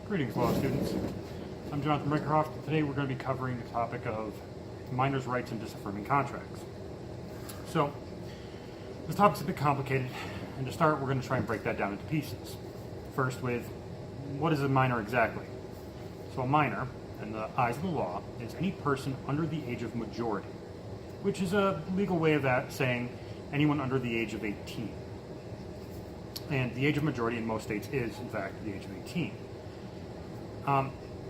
Greetings, law students. I'm Jonathan Brinkerhoff, and today we're going to be covering the topic of minors' rights in disaffirming contracts. So, this topic's a bit complicated, and to start, we're going to try and break that down into pieces. First with, what is a minor exactly? So a minor, in the eyes of the law, is any person under the age of majority, which is a legal way of that saying anyone under the age of 18. And the age of majority in most states is, in fact, the age of 18.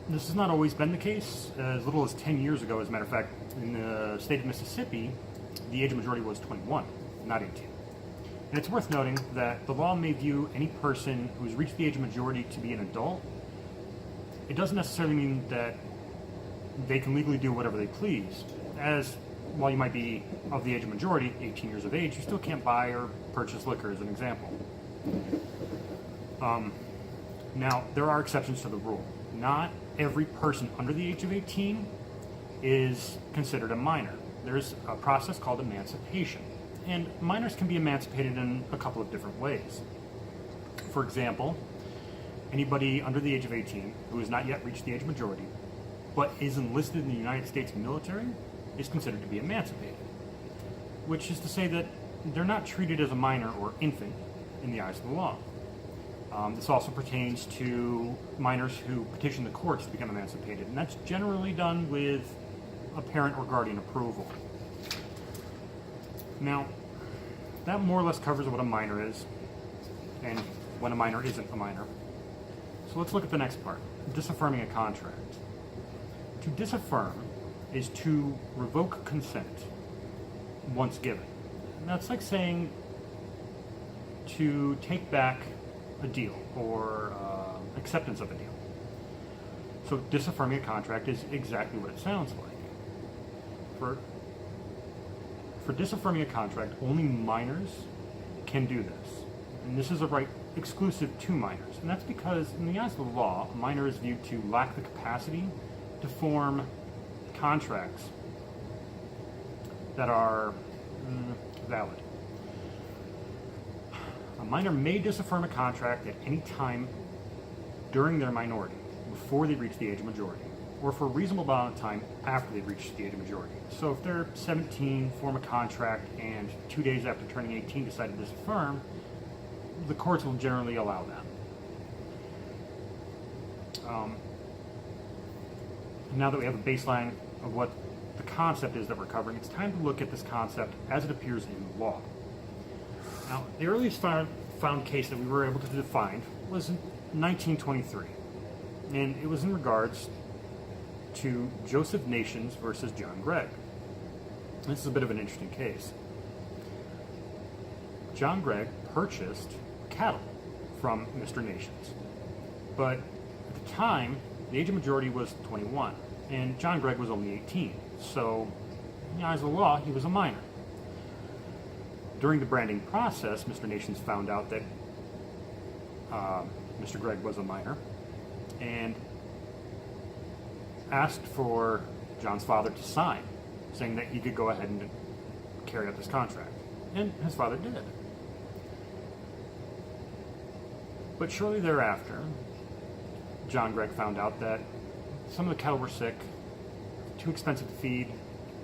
This has not always been the case. As little as 10 years ago, as a matter of fact, in the state of Mississippi, the age of majority was 21, not 18. And it's worth noting that the law may view any person who's reached the age of majority to be an adult. It doesn't necessarily mean that they can legally do whatever they please, as while you might be of the age of majority, 18 years of age, you still can't buy or purchase liquor, as an example. Now, there are exceptions to the rule. Not every person under the age of 18 is considered a minor. There's a process called emancipation, and minors can be emancipated in a couple of different ways. For example, anybody under the age of 18 who has not yet reached the age of majority, but is enlisted in the United States military, is considered to be emancipated, which is to say that they're not treated as a minor or infant in the eyes of the law. This also pertains to minors who petition the courts to become emancipated, and that's generally done with a parent or guardian approval. Now, that more or less covers what a minor is and when a minor isn't a minor. So let's look at the next part, disaffirming a contract. To disaffirm is to revoke consent once given. And that's like saying to take back a deal or acceptance of a deal. So disaffirming a contract is exactly what it sounds like. For disaffirming a contract, only minors can do this. And this is a right exclusive to minors. And that's because in the eyes of the law, a minor is viewed to lack the capacity to form contracts that are valid. A minor may disaffirm a contract at any time during their minority, before they reach the age of majority, or for a reasonable amount of time after they reach the age of majority. So if they're 17, form a contract, and 2 days after turning 18 decide to disaffirm, the courts will generally allow that. Now that we have a baseline of what the concept is that we're covering, it's time to look at this concept as it appears in law. Now, the earliest found case that we were able to define was in 1923, and it was in regards to Joseph Nations versus John Gregg. This is a bit of an interesting case. John Gregg purchased cattle from Mr. Nations, but at the time, the age of majority was 21, and John Gregg was only 18, so in the eyes of the law, he was a minor. During the branding process, Mr. Nations found out that Mr. Gregg was a minor and asked for John's father to sign, saying that he could go ahead and carry out this contract. And his father did. But shortly thereafter, John Gregg found out that some of the cattle were sick, too expensive to feed,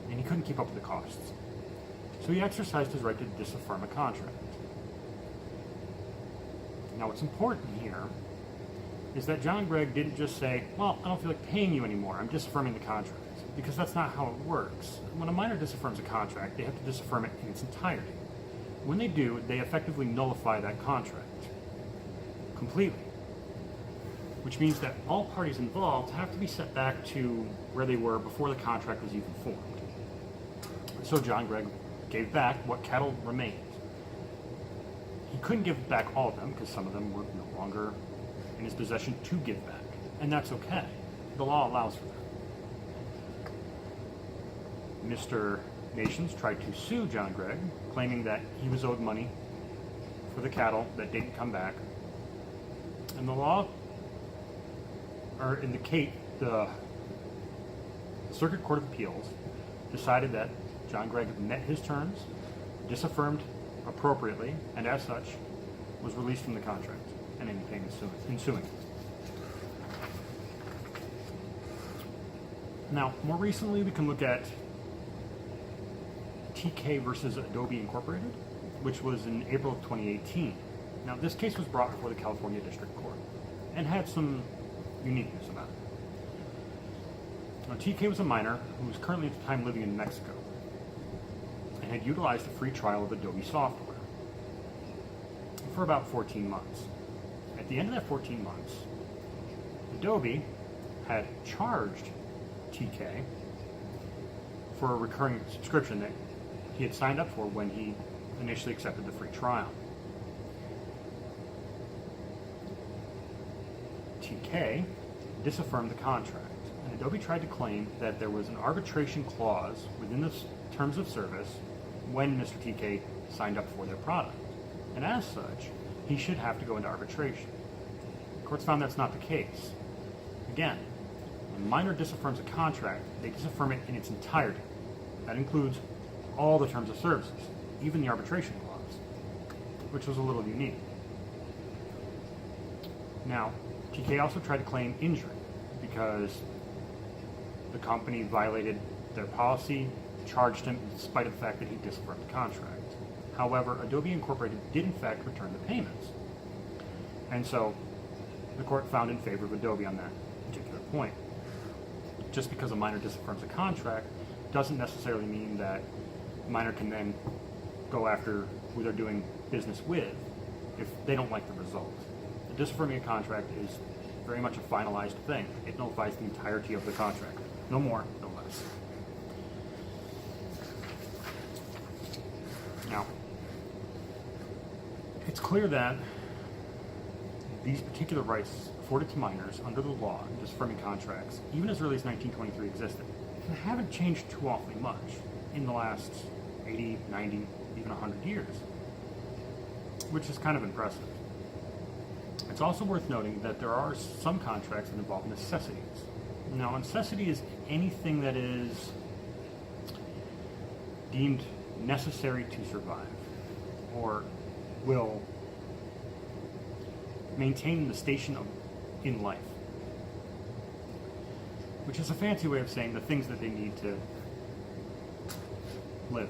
and he couldn't keep up with the costs. So he exercised his right to disaffirm a contract. Now what's important here is that John Gregg didn't just say, well, I don't feel like paying you anymore, I'm disaffirming the contract, because that's not how it works. When a minor disaffirms a contract, they have to disaffirm it in its entirety. When they do, they effectively nullify that contract completely, which means that all parties involved have to be set back to where they were before the contract was even formed. So John Gregg gave back what cattle remained. He couldn't give back all of them because some of them were no longer in his possession to give back, and that's okay. The law allows for that. Mr. Nations tried to sue John Gregg, claiming that he was owed money for the cattle that didn't come back, and the law, or in the Circuit Court of Appeals, decided that John Gregg met his terms, disaffirmed appropriately, and as such, was released from the contract and any payments ensuing. Now, more recently, we can look at TK versus Adobe Incorporated, which was in April of 2018. Now, this case was brought before the California District Court and had some uniqueness about it. Now, TK was a minor who was currently at the time living in Mexico and had utilized a free trial of Adobe software for about 14 months. At the end of that 14 months, Adobe had charged TK for a recurring subscription that he had signed up for when he initially accepted the free trial. TK disaffirmed the contract, and Adobe tried to claim that there was an arbitration clause within the terms of service when Mr. TK signed up for their product, and as such, he should have to go into arbitration. The courts found that's not the case. Again, when a minor disaffirms a contract, they disaffirm it in its entirety. That includes all the terms of services, even the arbitration clause, which was a little unique. Now, TK also tried to claim injury because the company violated their policy, charged him in spite of the fact that he disaffirmed the contract. However, Adobe Incorporated did in fact return the payments. And so the court found in favor of Adobe on that particular point. Just because a minor disaffirms a contract doesn't necessarily mean that a minor can then go after who they're doing business with if they don't like the result. The disaffirming a contract is very much a finalized thing. It nullifies the entirety of the contract. No more, no less. Now, it's clear that these particular rights afforded to minors under the law in disaffirming contracts, even as early as 1923 existed, and haven't changed too awfully much in the last 80, 90, even 100 years, which is kind of impressive. It's also worth noting that there are some contracts that involve necessities. Now, necessity is anything that is deemed necessary to survive or will maintain the station in life, which is a fancy way of saying the things that they need to live.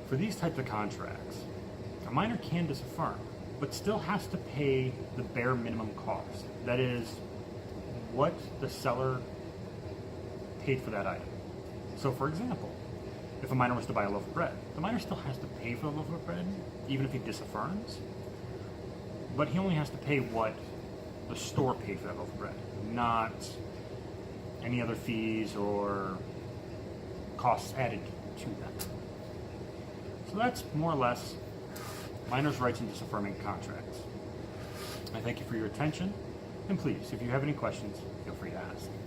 For these types of contracts, a minor can disaffirm, but still has to pay the bare minimum cost. That is, what the seller paid for that item. So, for example, if a minor was to buy a loaf of bread, the minor still has to pay for the loaf of bread, even if he disaffirms, but he only has to pay what the store paid for that loaf of bread, not any other fees or costs added to that. So that's more or less minors' rights in disaffirming contracts. I thank you for your attention, and please, if you have any questions, feel free to ask.